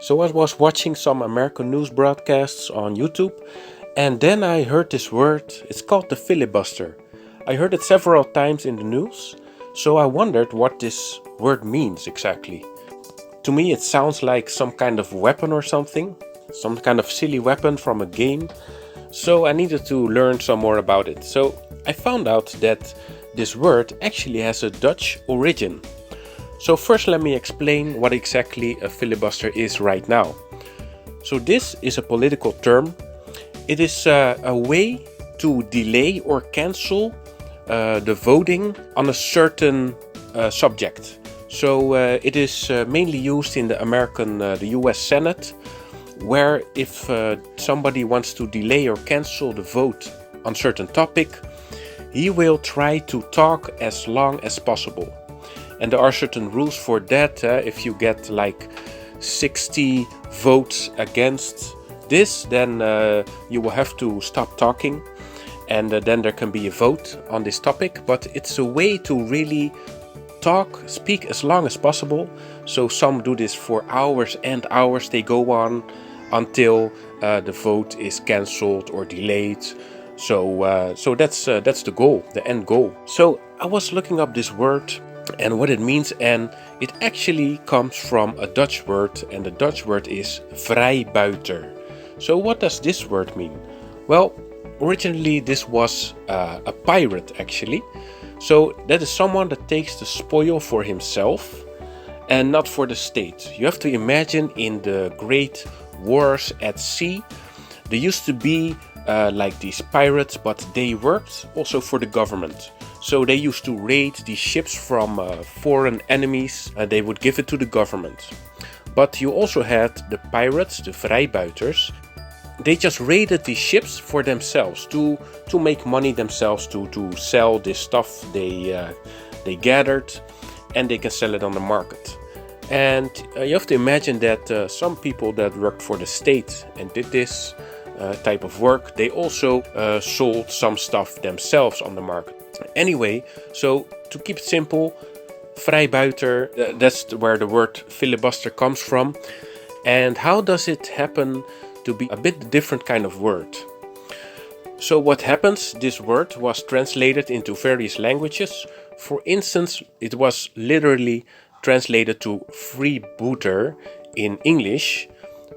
So I was watching some American news broadcasts on YouTube, and then I heard this word. It's called the filibuster. I heard it several times in the news, so I wondered what this word means exactly. To me it sounds like some kind of weapon or something, some kind of silly weapon from a game. So I needed to learn some more about it. So I found out that this word actually has a Dutch origin. So first let me explain what exactly a filibuster is right now. So this is a political term. It is a way to delay or cancel the voting on a certain subject. So it is mainly used in the US Senate, where if somebody wants to delay or cancel the vote on a certain topic, he will try to talk as long as possible. And there are certain rules for that. If you get like 60 votes against this, then you will have to stop talking, and then there can be a vote on this topic. But it's a way to really speak as long as possible. So some do this for hours and hours. They go on until the vote is cancelled or delayed. So that's the goal, the end goal. So I was looking up this word and what it means, and it actually comes from a Dutch word, and the Dutch word is Vrijbuiter. So what does this word mean? Well, originally this was a pirate actually. So that is someone that takes the spoil for himself and not for the state. You have to imagine in the great wars at sea, there used to be like these pirates, but they worked also for the government. So they used to raid these ships from foreign enemies, and they would give it to the government. But you also had the pirates, the Vrijbuiters. They just raided these ships for themselves, to make money themselves, to sell this stuff they gathered, and they can sell it on the market. And you have to imagine that some people that worked for the state and did this type of work, they also sold some stuff themselves on the market. Anyway, so to keep it simple, Vrijbuiter, that's where the word filibuster comes from. And how does it happen to be a bit different kind of word? So what happens, this word was translated into various languages. For instance, it was literally translated to freebooter in English.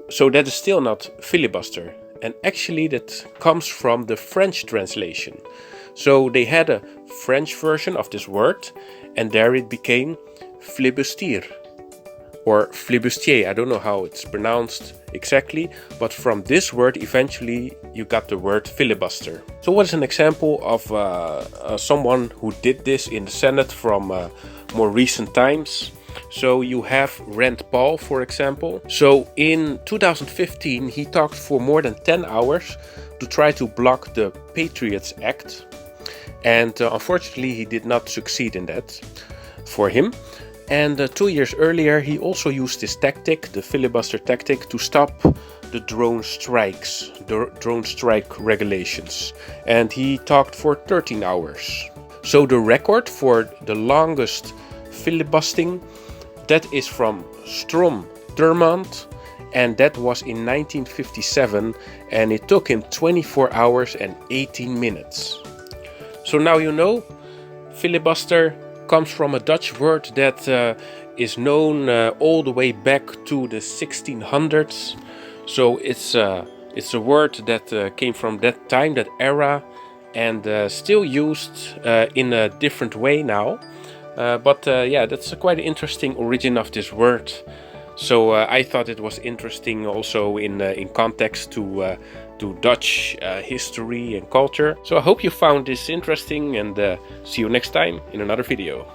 So that is still not filibuster. And actually that comes from the French translation. So they had a French version of this word, and there it became Flibustier or Flibustier. I don't know how it's pronounced exactly, but from this word eventually you got the word filibuster. So what is an example of someone who did this in the Senate from more recent times? So you have Rand Paul, for example. So in 2015 he talked for more than 10 hours to try to block the Patriots Act. And unfortunately he did not succeed in that for him. And 2 years earlier he also used this tactic, the filibuster tactic, to stop the drone strikes, the drone strike regulations. And he talked for 13 hours. So the record for the longest filibustering, that is from Strom Thurmond, and that was in 1957, and it took him 24 hours and 18 minutes. So now you know, filibuster comes from a Dutch word that is known all the way back to the 1600s. So it's a word that came from that time, that era, and still used in a different way now. But yeah, that's a quite interesting origin of this word. So I thought it was interesting also in context to Dutch history and culture. So I hope you found this interesting, and see you next time in another video.